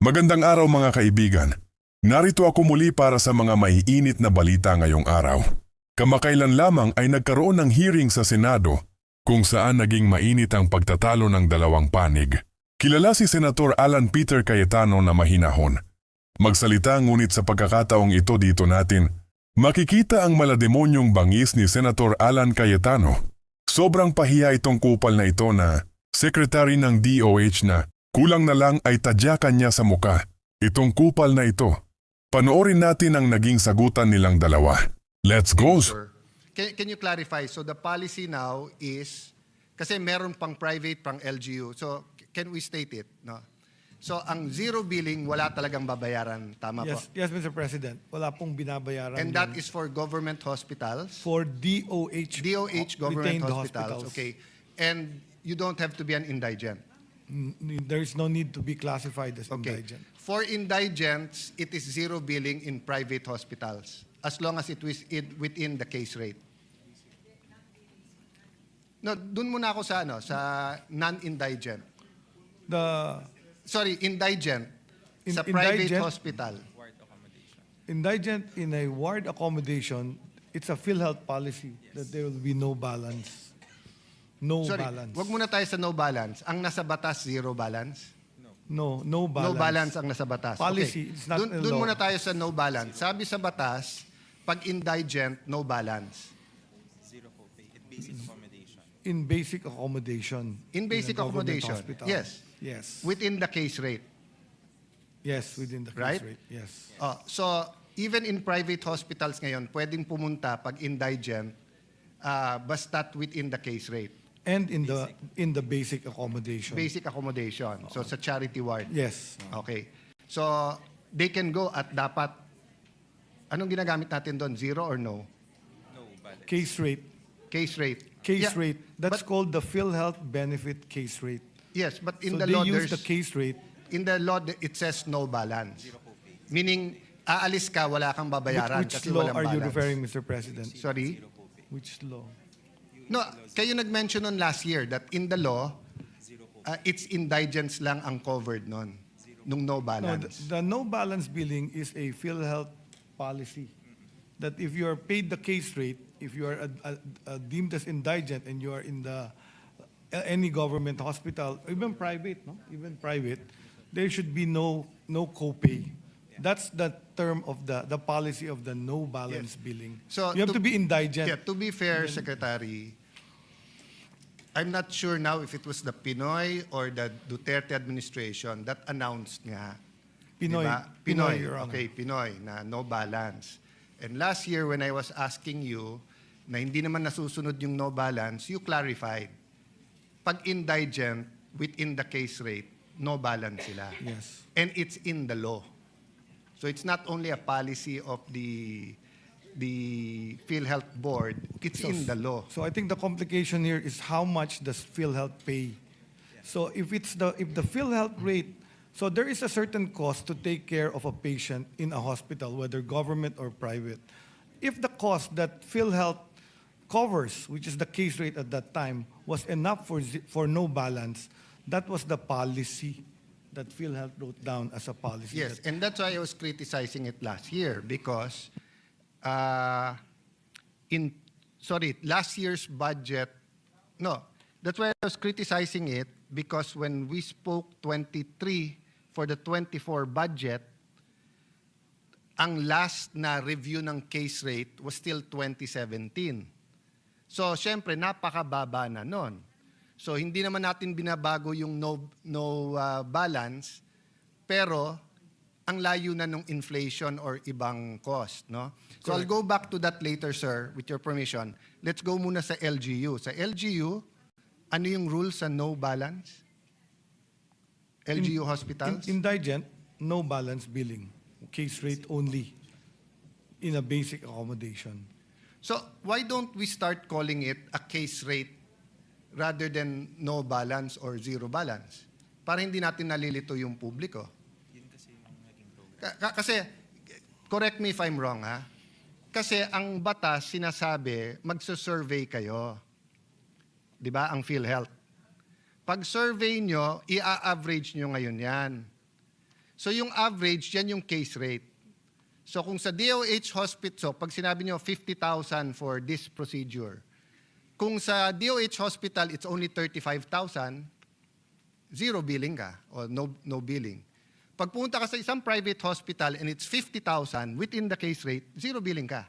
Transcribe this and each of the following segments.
Magandang araw mga kaibigan. Narito ako muli para sa mga maiinit na balita ngayong araw. Kamakailan lamang ay nagkaroon ng hearing sa Senado kung saan naging mainit ang pagtatalo ng dalawang panig. Kilala si Senator Alan Peter Cayetano na mahinahon. Magsalita ngunit sa pagkakataong ito dito natin, makikita ang malademonyong bangis ni Senator Alan Cayetano. Sobrang pahiya itong kupal na ito na Secretary ng DOH na kulang na lang ay tadyakan niya sa muka. Itong kupal na ito. Panoorin natin ang naging sagutan nilang dalawa. Let's go! Can you clarify? So the policy now is, kasi meron pang private, pang LGU. So can we state it? No? So ang zero billing, wala talagang babayaran. Tama po? Yes, Mr. President. Wala pong binabayaran. And that is for government hospitals? for DOH. DOH government retained hospitals. Okay. And you don't have to be an indigent. There is no need to be classified as Okay. indigent. For indigents, it is zero billing in private hospitals as long as it was within the case rate. No, dun muna ako sa sa non-indigent. Indigent sa private Indigent? hospital. Indigent in a ward accommodation, it's a PhilHealth policy that there will be no balance. No balance. Wag muna tayo sa no balance. Ang nasa batas, zero balance? No No balance. balance ang nasa batas. Policy, it's not a Dun law. muna tayo sa no balance. Sabi sa batas, pag indigent, no balance. Zero copay at basic accommodation. In basic accommodation. In basic a government accommodation, hospital. yes. Yes. Within the case rate. Yes, within the case Right? rate. Yes. So, even in private hospitals ngayon, pwedeng pumunta pag indigent, basta't within the case rate. And in the basic accommodation. Basic accommodation. So, sa charity ward. Yes. Okay. So, they can go at dapat, anong ginagamit natin doon? Zero or no? No balance. Case rate. Case rate. Case Yeah, rate. That's but- called the PhilHealth benefit case rate. Yes, but in So the they law, use there's, the case rate. in the law, it says no balance. Meaning, aalis ka, wala kang babayaran Which kasi law walang are you balance. referring, Mr. President? Sorry? Which law? No, kayo nag-mention nun last year that in the law, it's indigents lang ang covered nun, nung no No, balance. the no balance billing is a PhilHealth policy. That if you are paid the case rate, if you are deemed as indigent and you are in any government hospital, even private, even private, there should be no copay. That's the term of the policy of the no balance billing. So You have to be indigent. Yeah, to be fair, Secretary, I'm not sure now if it was the Pinoy or the Duterte administration that announced nga. Pinoy. Diba? Pinoy, Your Honor. Okay, Pinoy, na no balance. And last year when I was asking you na hindi naman nasusunod yung no balance, you clarified. Pag indigent, within the case rate, no balance sila. Yes. And it's in the law. So it's not only a policy of the PhilHealth Board, it's in the law. So I think the complication here is how much does PhilHealth pay? So if the PhilHealth rate, so there is a certain cost to take care of a patient in a hospital, whether government or private. If the cost that PhilHealth covers, which is the case rate at that time, was enough for no balance, that was the policy that PhilHealth wrote down as a policy. Yes, and that's why I was criticizing it last year because last year's budget, that's why I was criticizing it because when we spoke 23 for the 24 budget, ang last na review ng case rate was still 2017. So, syempre, napakababa na nun. So, hindi naman natin binabago yung no balance, pero ang layo na ng inflation or ibang cost, no? So, I'll go back to that later, sir, with your permission. Let's go muna sa LGU. Sa LGU, ano yung rules sa no balance? LGU hospitals? Indigent, no balance billing. Case rate only in a basic accommodation. So, why don't we start calling it a case rate rather than no balance or zero balance? Para hindi natin nalilito yung publiko. Yun kasi yung naging program. Kasi, correct me if I'm wrong, ha? Kasi ang batas sinasabi, magsa-survey kayo. Di ba? Ang PhilHealth. Pag survey nyo, i-average nyo ngayon yan. So yung average, yan yung case rate. So kung sa DOH hospital, so pag sinabi nyo 50,000 for this procedure, kung sa DOH hospital, it's only 35,000, zero billing ka o no billing. Pag pumunta ka sa isang private hospital and it's 50,000 within the case rate, zero billing ka.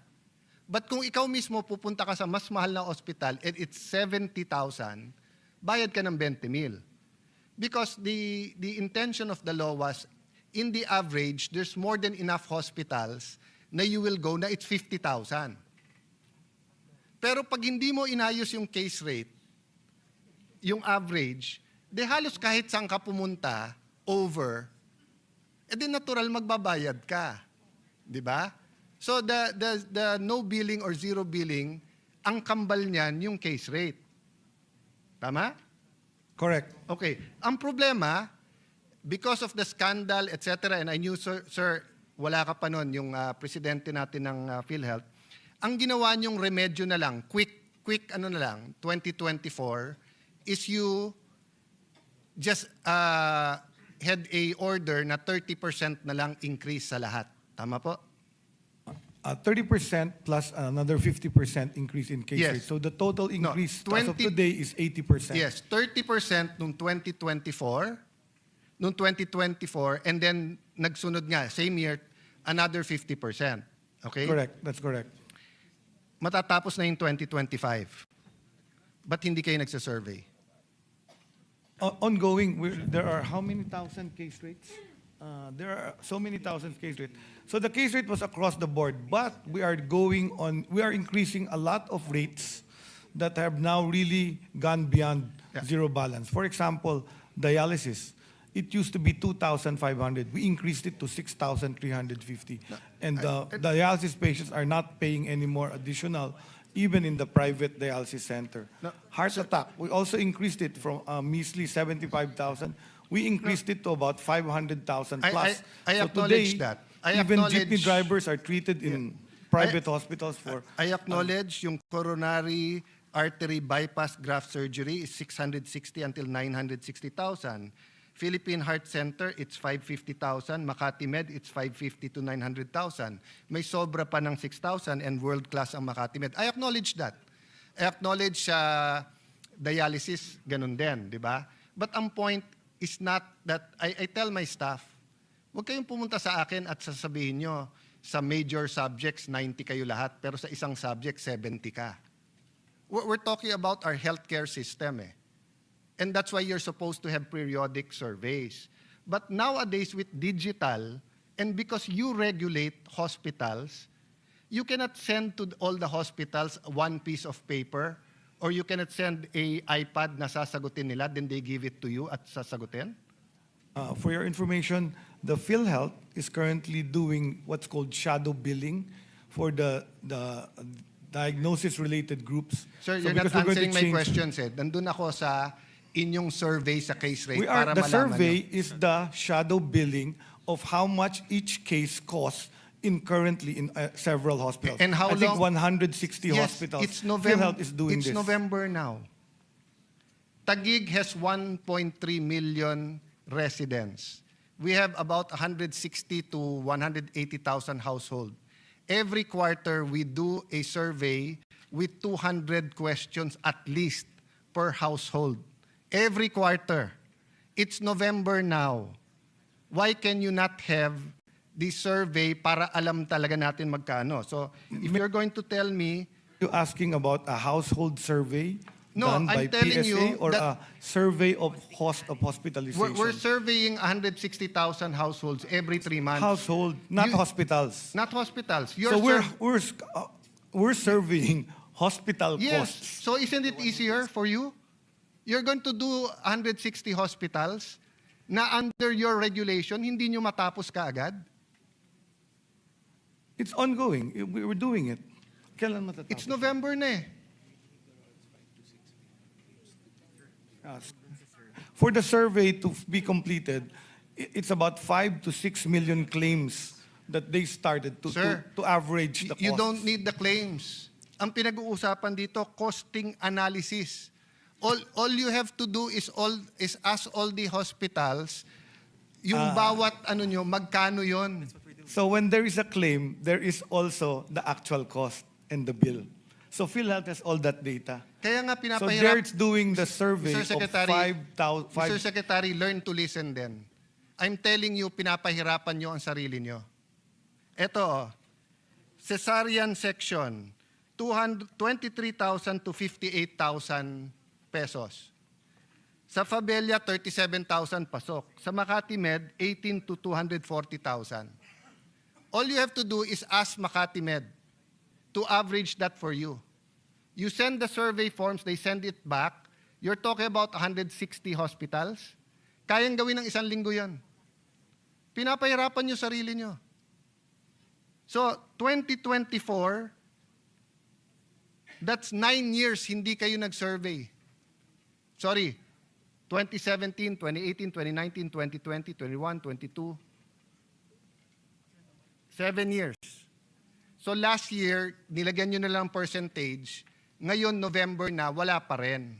But kung ikaw mismo pupunta ka sa mas mahal na hospital and it's 70,000, bayad ka ng 20,000. Because the intention of the law was, in the average, there's more than enough hospitals na you will go na it's 50,000. Pero pag hindi mo inayos yung case rate, yung average, de halos kahit saan ka pumunta, over, edi natural magbabayad ka. Di ba? So the no billing or zero billing, ang kambal niyan yung case rate. Tama? Correct. Okay. Ang problema, because of the scandal, etc., and I knew, sir, wala ka pa nun, yung presidente natin ng PhilHealth, ang ginawa niyong remedyo na lang, quick ano na lang, 2024, is you just had a order na 30% na lang increase sa lahat. Tama po? 30% plus another 50% increase in case Yes. rate. So the total increase as of 20 today is 80%. Yes, 30% nung 2024, and then nagsunod nga, same year, another 50%. Okay? Correct. That's correct. Matatapos na yung 2025. Ba't hindi kayo nagsasurvey? Ongoing, there are how many thousand case rates? There are so many thousand case rates. So the case rate was across the board, but we are increasing a lot of rates that have now really gone beyond zero balance. For example, dialysis. It used to be 2,500. We increased it to 6,350. And dialysis patients are not paying any more additional, even in the private dialysis center. No, Heart attack, we also increased it from a measly 75,000. We increased it to about 500,000 plus. I So acknowledge today, that. I even acknowledge- jeepney drivers are treated in private hospitals for... I acknowledge yung coronary artery bypass graft surgery is 660 until 960,000. Philippine Heart Center, it's 550,000. Makati Med, it's 550 to 900,000. May sobra pa ng 6,000 and world-class ang Makati Med. I acknowledge that. I acknowledge dialysis, ganun din, di ba? But ang point is not that, I tell my staff, huwag kayong pumunta sa akin at sasabihin nyo, sa major subjects, 90 kayo lahat, pero sa isang subject, 70 ka. We're talking about our healthcare system eh. And that's why you're supposed to have periodic surveys. But nowadays with digital, and because you regulate hospitals, you cannot send to all the hospitals one piece of paper, or you cannot send a iPad na sasagutin nila, then they give it to you at sasagutin? For your information, the PhilHealth is currently doing what's called shadow billing for the diagnosis-related groups. Sir, So you're not because we're going to answering my change- questions eh. Nandun ako sa inyong survey sa case rate We are, para the malaman survey nyo. is the shadow billing of how much each case costs currently in several hospitals. And how I think long- 160 Yes, hospitals. it's November. PhilHealth is doing It's this. November now. Taguig has 1.3 million residents. We have about 160 to 180,000 households. Every quarter, we do a survey with 200 questions at least per household. Every quarter. It's November now. Why can you not have this survey para alam talaga natin magkano? So, if you're going to tell me, You asking about a household survey No, done by I'm telling PSA you or that- a survey of hospitalization? we're surveying 160,000 households every 3 months. Household, not You- hospitals. Not hospitals. So we're surveying hospital Yes. costs. So isn't it easier for you? You're going to do 160 hospitals na under your regulation, hindi nyo matapos kaagad? It's ongoing. We're doing it. Kailan matatapos? It's November na eh. Yes. For the survey to be completed, it's about 5 to 6 million claims that they started Sir, to average the cost. You don't need the claims. Ang pinag-uusapan dito, costing analysis. All you have to do is ask all the hospitals, Yung bawat ano nyo, magkano yon? So when there is a claim, there is also the actual cost and the bill. So PhilHealth has all that data. Kaya nga So pinapahirap. they're doing the survey Mr. of Secretary, 5,000. Mr. Secretary, learn to listen din. I'm telling you, pinapahirapan nyo ang sarili nyo. Ito, cesarean section, 23,000 to 58,000 pesos. Sa Fabella, 37,000 pasok. Sa Makati Med, 18 to 240,000. All you have to do is ask Makati Med to average that for you. You send the survey forms, they send it back. You're talking about 160 hospitals. Kayang gawin ng 1 linggo yan. Pinapahirapan nyo sarili nyo. So, 2024, that's 9 years hindi kayo nag-survey. Sorry, 2017, 2018, 2019, 2020, 21, 22. 7 years. So last year, nilagyan nyo na lang percentage. Ngayon, November na, wala pa rin.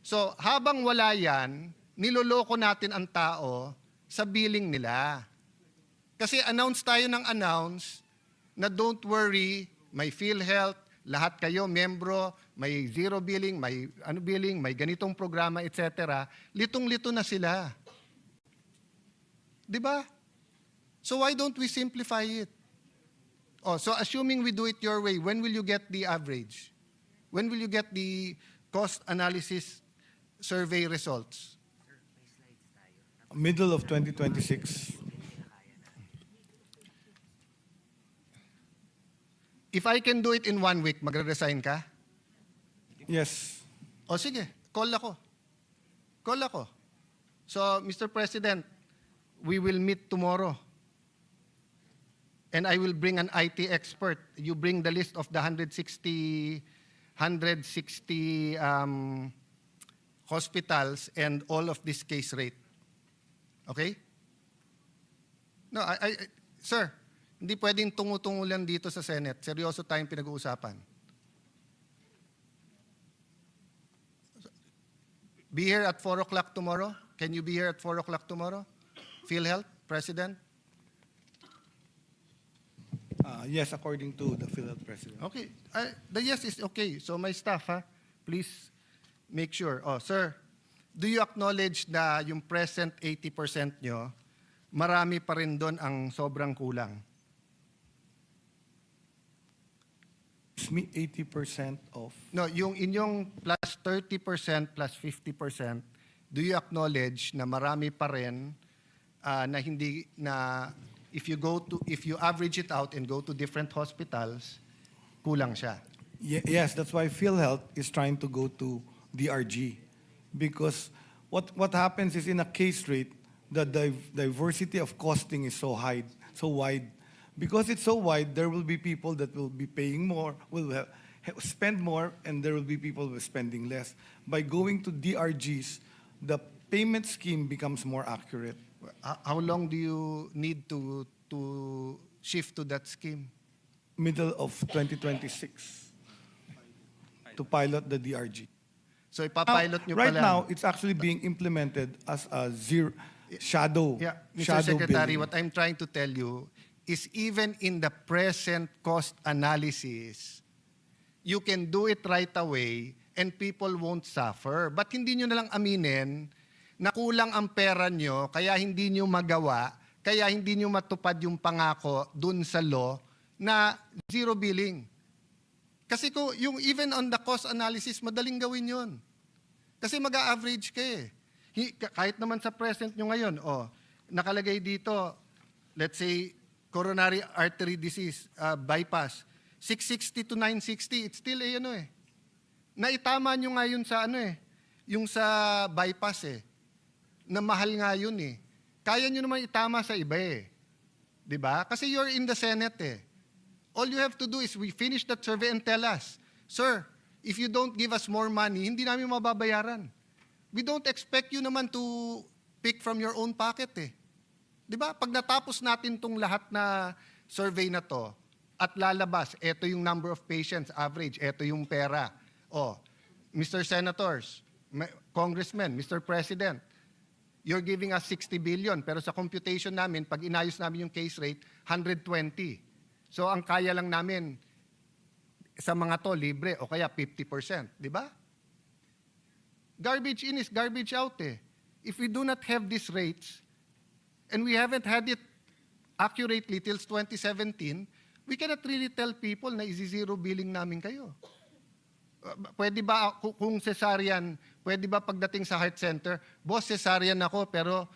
So habang wala yan, niloloko natin ang tao sa billing nila. Kasi announce tayo ng announce na don't worry, may PhilHealth, lahat kayo, membro, may zero billing, may billing, may ganitong programa, etc. Litong-lito na sila. Di ba? So why don't we simplify it? Oh, so assuming we do it your way, when will you get the average? When will you get the cost analysis survey results? Middle of 2026. If I can do it in 1 week, magre-resign ka? Yes. O sige, call ako. Call ako. So, Mr. President, we will meet tomorrow. And I will bring an IT expert. You bring the list of the 160 hospitals and all of this case rate. Okay? No, sir, hindi pwedeng tungo-tungo lang dito sa Senate. Seryoso tayong pinag-uusapan. Be here at 4 o'clock tomorrow? Can you be here at 4 o'clock tomorrow? PhilHealth, President? Yes, according to the PhilHealth president. Okay. The yes is okay. So my staff, please make sure. Oh, sir, do you acknowledge na yung present 80% nyo, marami pa rin doon ang sobrang kulang? It's me 80% of. No, yung inyong plus 30% plus 50%, do you acknowledge na marami pa rin na hindi na if you average it out and go to different hospitals, kulang siya? Yes, that's why PhilHealth is trying to go to DRG. Because what happens is in a case rate, the diversity of costing is so high, so wide. Because it's so wide, there will be people that will be paying more, will spend more, and there will be people who are spending less. By going to DRGs, the payment scheme becomes more accurate. How long do you need to shift to that scheme? Middle of 2026 to pilot the DRG. So ipapilot nyo Right pala. now, it's actually being implemented as a shadow. Yeah, Mr. shadow Secretary, billing. what I'm trying to tell you is even in the present cost analysis, you can do it right away and people won't suffer. But hindi nyo nalang aminin na kulang ang pera nyo, kaya hindi nyo magawa, kaya hindi nyo matupad yung pangako dun sa law na zero billing. Kasi kung yung even on the cost analysis, madaling gawin yon. Kasi mag-a-average ka eh. Kahit naman sa present nyo ngayon, nakalagay dito, let's say, coronary artery disease, bypass, 660 to 960, it's still naitama nyo nga yun sa yung sa bypass na mahal nga yun Kaya nyo naman itama sa iba Diba? Kasi you're in the Senate All you have to do is we finish that survey and tell us, sir, if you don't give us more money, hindi namin mababayaran. We don't expect you naman to pick from your own pocket Di ba? Pag natapos natin tong lahat na survey na to at lalabas, ito yung number of patients, average, ito yung pera. Mr. Senators, Congressmen, Mr. President, you're giving us 60 billion, pero sa computation namin, pag inayos namin yung case rate, 120. So ang kaya lang namin sa mga to, libre, o kaya 50%, di ba? Garbage in is garbage out eh. If we do not have these rates, and we haven't had it accurately till 2017, we cannot really tell people na isi-zero billing namin kayo. Pwede ba, kung cesarean, pwede ba pagdating sa heart center, boss, cesarean ako, pero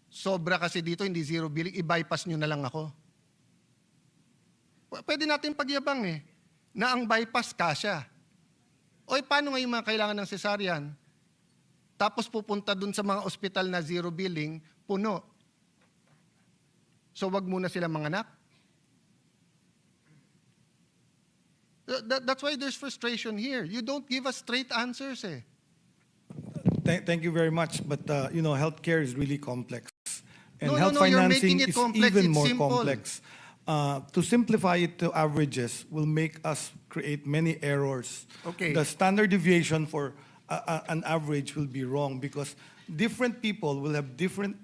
sobra kasi dito, hindi zero billing, i-bypass nyo na lang ako. Pwede natin pagyabang eh, na ang bypass kasya. O paano ngayon mga kailangan ng cesarean? Tapos pupunta dun sa mga ospital na zero billing, puno. So wag muna sila manganak. That's why there's frustration here. You don't give us straight answers eh. Thank you very much. But healthcare is really complex, and No, health you're financing making it is complex. even It's more simple. complex. To simplify it to averages will make us create many errors. Okay. The standard deviation for an average will be wrong because different people will have different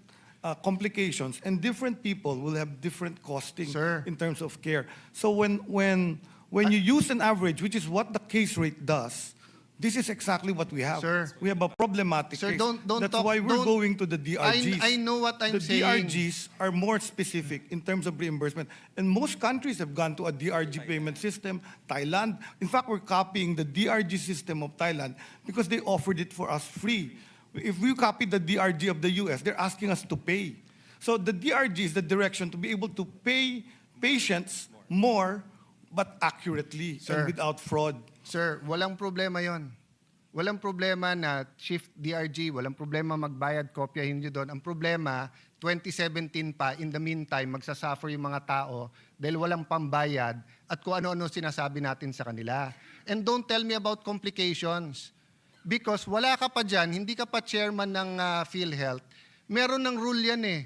complications, and different people will have different costing Sir. in terms of care. So when you use an average, which is what the case rate does, this is exactly what we have. Sir. We have a problematic Sir, case. don't That's talk- why we're don't- going to the DRGs. I know what I'm the saying. DRGs are more specific in terms of reimbursement. And most countries have gone to a DRG payment system. Thailand, in fact, we're copying the DRG system of Thailand because they offered it for us free. If we copy the DRG of the US, they're asking us to pay. So the DRG is the direction to be able to pay patients more but accurately Sir. and without fraud. Sir, walang problema yon. Walang problema na shift DRG, walang problema magbayad, kopyahin nyo doon. Ang problema, 2017 pa, in the meantime, magsasuffer yung mga tao dahil walang pambayad at kung ano-ano sinasabi natin sa kanila. And don't tell me about complications. Because wala ka pa dyan, hindi ka pa chairman ng PhilHealth, meron ng rule yan eh.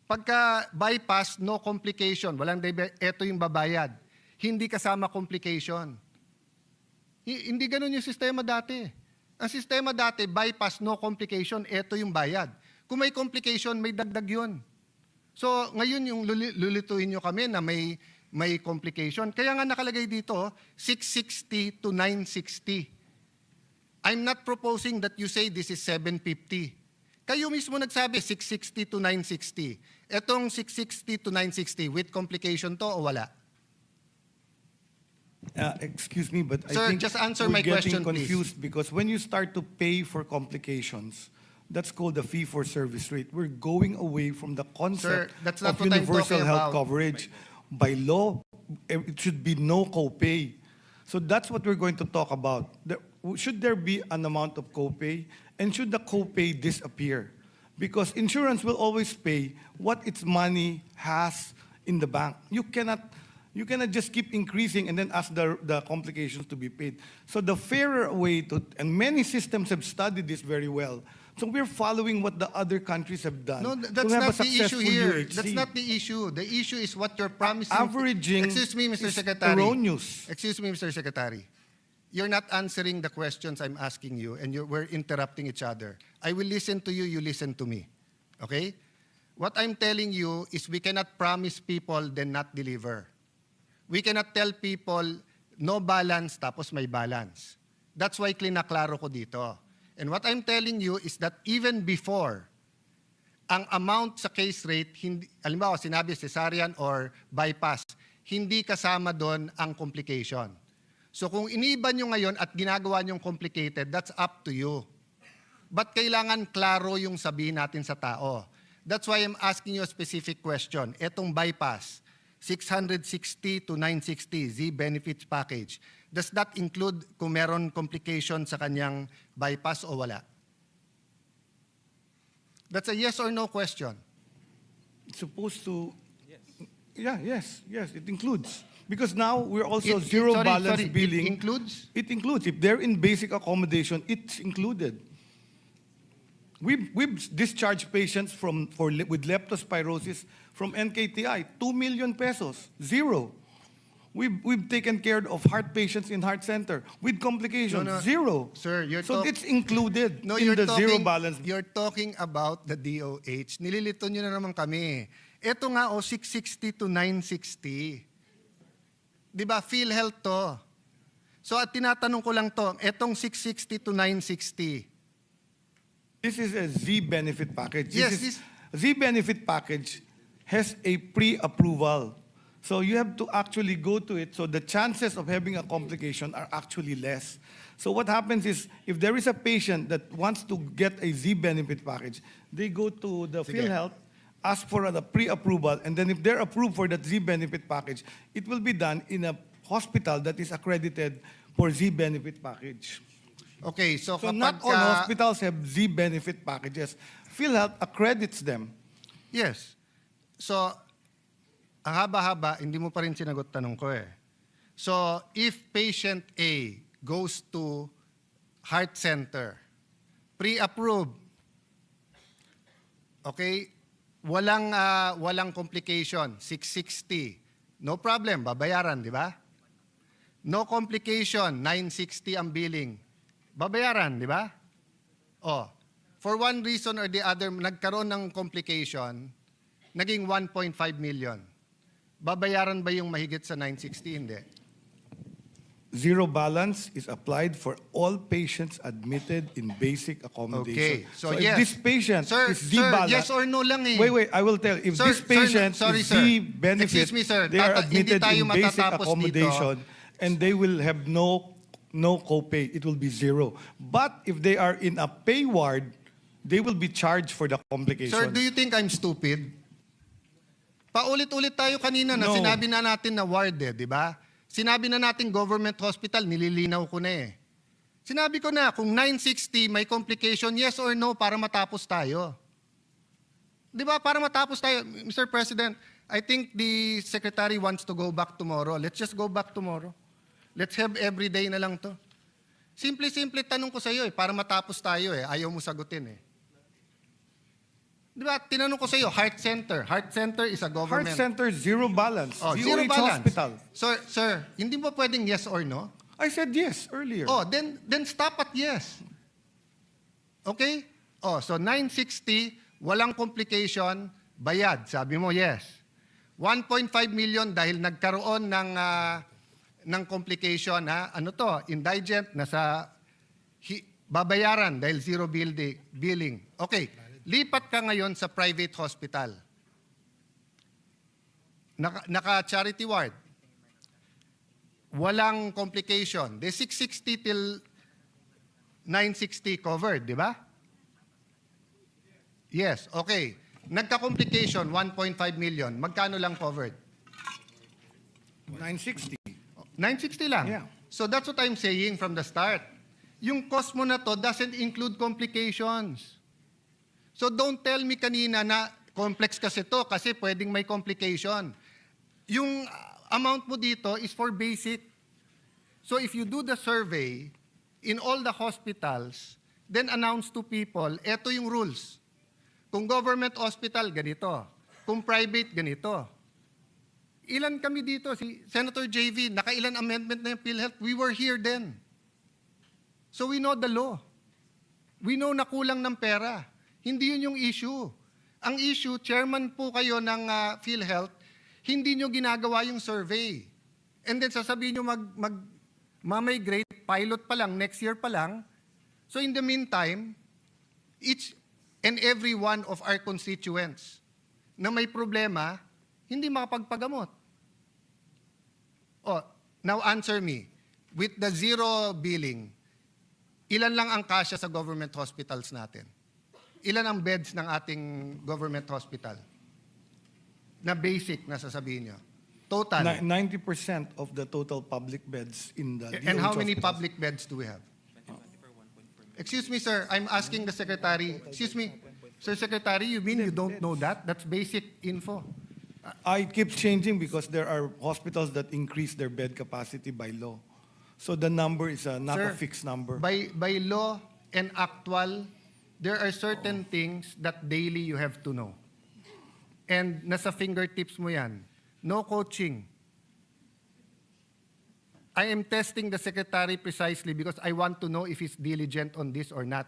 Pagka bypass, no complication, eto yung babayad. Hindi kasama complication. Hindi ganun yung sistema dati. Ang sistema dati, bypass, no complication, eto yung bayad. Kung may complication, may dagdag yun. So, ngayon yung lulituin nyo kami na may complication. Kaya nga nakalagay dito, 660 to 960. I'm not proposing that you say this is 750. Kayo mismo nagsabi, 660 to 960. Etong 660 to 960, with complication to o wala? Excuse me, but Sir, I think just answer we're my question, getting please. confused because when you start to pay for complications, that's called the fee-for-service rate. We're going away from the concept that's not of what I'm universal talking health about. coverage. By law, it should be no copay. So that's what we're going to talk about. Should there be an amount of copay, and should the copay disappear? Because insurance will always pay what its money has in the bank. You cannot just keep increasing and then ask the complications to be paid. So the fairer way to, and many systems have studied this very well. So we're following what the other countries have done. No, to that's have a not the issue successful here. UHC. That's not the issue. The issue is what you're promising. Averaging Excuse me, Mr. is Secretary. erroneous. Excuse me, Mr. Secretary. You're not answering the questions I'm asking you, and we're interrupting each other. I will listen to you, you listen to me. Okay? What I'm telling you is we cannot promise people then not deliver. We cannot tell people no balance tapos may balance. That's why klinaklaro ko dito. And what I'm telling you is that even before, ang amount sa case rate, halimbawa sinabi cesarean or bypass, hindi kasama doon ang complication. So kung iniba nyo ngayon at ginagawa nyong complicated, that's up to you. But kailangan klaro yung sabihin natin sa tao. That's why I'm asking you a specific question. Etong bypass, 660 to 960 Z benefits package. Does that include kung meron complication sa kanyang bypass o wala? That's a yes or no question. It's supposed to. Yes. Yes, it includes. Because now we're also zero balance billing. It includes? It includes. If they're in basic accommodation, it's included. We've discharged patients with leptospirosis from NKTI, 2 million pesos, zero. We've taken care of heart patients in heart center with complications. No, no. Zero. Sir, you're so talk- it's included No, in you're the talking, zero balance. You're talking about the DOH. Nililito nyo na naman kami. Ito nga, 660 to 960. Di ba, PhilHealth to. So, at tinatanong ko lang to, etong 660 to 960. This is a Z benefit package. Yes, Z benefit package has a pre-approval. So you have to actually go to it. So the chances of having a complication are actually less. So what happens is, if there is a patient that wants to get a Z benefit package, they go to the Sige. PhilHealth, ask for a pre-approval, and then if they're approved for that Z benefit package, it will be done in a hospital that is accredited for Z benefit package. Okay, so, So kapag not all hospitals have Z benefit packages. PhilHealth accredits them. Yes. So, ang haba-haba, hindi mo pa rin sinagot tanong ko eh. So, if patient A goes to heart center, pre-approved, okay, walang complication, 660, no problem, babayaran, di ba? No complication, 960 ang billing, babayaran, di ba? Oh, for one reason or the other, nagkaroon ng complication, naging 1.5 million. Babayaran ba yung mahigit sa 960? Hindi. Zero balance is applied for all patients admitted in basic accommodation. Okay. So, if yes. this patient Sir, is Z-balance, yes or no lang eh. Wait, I will tell. If Sir, this patient sorry, is sir. Z-benefit, Excuse me, sir. they are Hindi admitted tayo in basic matatapos accommodation, and they will have no copay. It will be zero. But if they are in a pay ward, they will be charged for the complication. Sir, do you think I'm stupid? Paulit-ulit tayo kanina na No. sinabi na natin na ward eh, di ba? Sinabi na natin government hospital, nililinaw ko na eh. Sinabi ko na, kung 960 may complication, yes or no, para matapos tayo. Di ba? Para matapos tayo. Mr. President, I think the Secretary wants to go back tomorrow. Let's just go back tomorrow. Let's have every day na lang to. Simple-simple tanong ko sa iyo eh, para matapos tayo eh. Ayaw mo sagutin eh. Di ba? Tinanong ko sa iyo, heart center. Heart center is a Heart government. center, zero balance. Oh, DOH zero balance. hospital. Sir, hindi mo pwedeng yes or no? I said yes earlier. Oh, then stop at yes. Okay? Oh, so 960, walang complication, bayad. Sabi mo yes. 1.5 million dahil nagkaroon ng complication, ha? Ano to? Indigent, babayaran dahil zero billing. Okay. Lipat ka ngayon sa private hospital. Naka-charity ward. Walang complication. The 660 till 960 covered, di ba? Yes, okay. Nagka-complication, 1.5 million. Magkano lang covered? 960. 960 lang. Yeah. So that's what I'm saying from the start. Yung cost mo na to doesn't include complications. So don't tell me kanina na complex kasi to kasi pwedeng may complication. Yung amount mo dito is for basic. So if you do the survey in all the hospitals, then announce to people, eto yung rules. Kung government hospital, ganito. Kung private, ganito. Ilan kami dito? Si Senator JV, nakailan amendment na yung PhilHealth? We were here then. So we know the law. We know na kulang ng pera. Hindi yun yung issue. Ang issue, chairman po kayo ng PhilHealth, hindi nyo ginagawa yung survey. And then sasabihin nyo ma-migrate, pilot pa lang, next year pa lang. So in the meantime, each and every one of our constituents na may problema, hindi makapagpagamot. Oh, now answer me. With the zero billing, ilan lang ang kasya sa government hospitals natin? Ilan ang beds ng ating government hospital? Na basic na sasabihin nyo. Total. 90% of the total public beds in the And how DOH many hospitals. public beds do we have? Excuse me, sir. I'm asking the secretary. Excuse me. Sir Secretary, you mean you don't know that? That's basic info. It keeps changing because there are hospitals that increase their bed capacity by law. So the number is not Sir, a fixed number. By law and actual, there are certain things that daily you have to know. And nasa fingertips mo yan. No coaching. I am testing the secretary precisely because I want to know if he's diligent on this or not.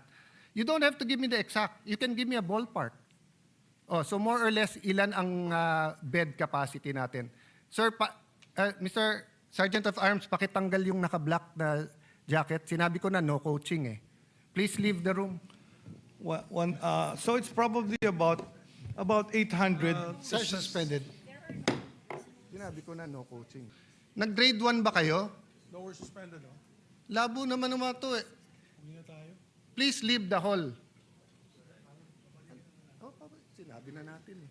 You don't have to give me the exact. You can give me a ballpark. Oh, so more or less, ilan ang bed capacity natin? Sir, Mr. Sergeant of Arms, pakitanggal yung naka-black na jacket. Sinabi ko na no coaching eh. Please leave the room. So it's probably about 800. Session suspended. Sinabi ko na no coaching. Nag-grade 1 ba kayo? No, we're suspended. No? Labo naman naman ito eh. Please leave the hall. Oh, sinabi na natin eh.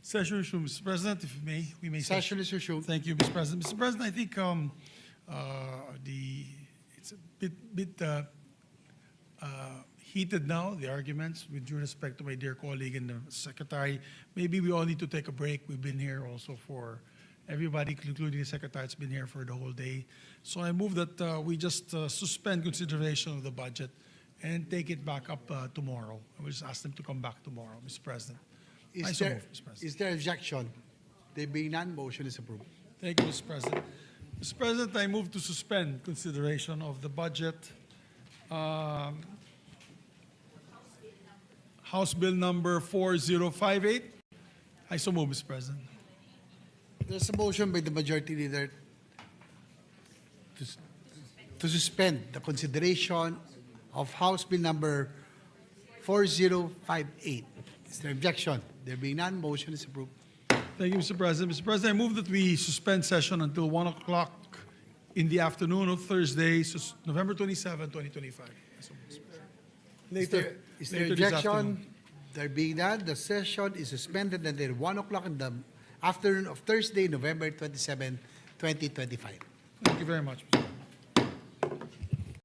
Session resumed. Mr. President, if we may say. Session is resumed. Thank you, Mr. President. Mr. President, I think it's a bit heated now, the arguments, with due respect to my dear colleague and the secretary. Maybe we all need to take a break. We've been here also for everybody, including the secretary, has been here for the whole day. So I move that we just suspend consideration of the budget and take it back up tomorrow. I will just ask them to come back tomorrow, Mr. President. I so move, Mr. President. Is there objection? There being none, motion is approved. Thank you, Mr. President. Mr. President, I move to suspend consideration of the budget. House Bill number 4058. I so move, Mr. President. There's a motion by the majority leader to suspend the consideration of House Bill number 4058. Is there objection? There being none, motion is approved. Thank you, Mr. President. Mr. President, I move that we suspend session until 1 o'clock in the afternoon of Thursday, November 27, 2025. I so move, Mr. President. Is there later this objection? afternoon. There being none, the session is suspended until 1 o'clock in the afternoon of Thursday, November 27, 2025. Thank you very much, Mr. President.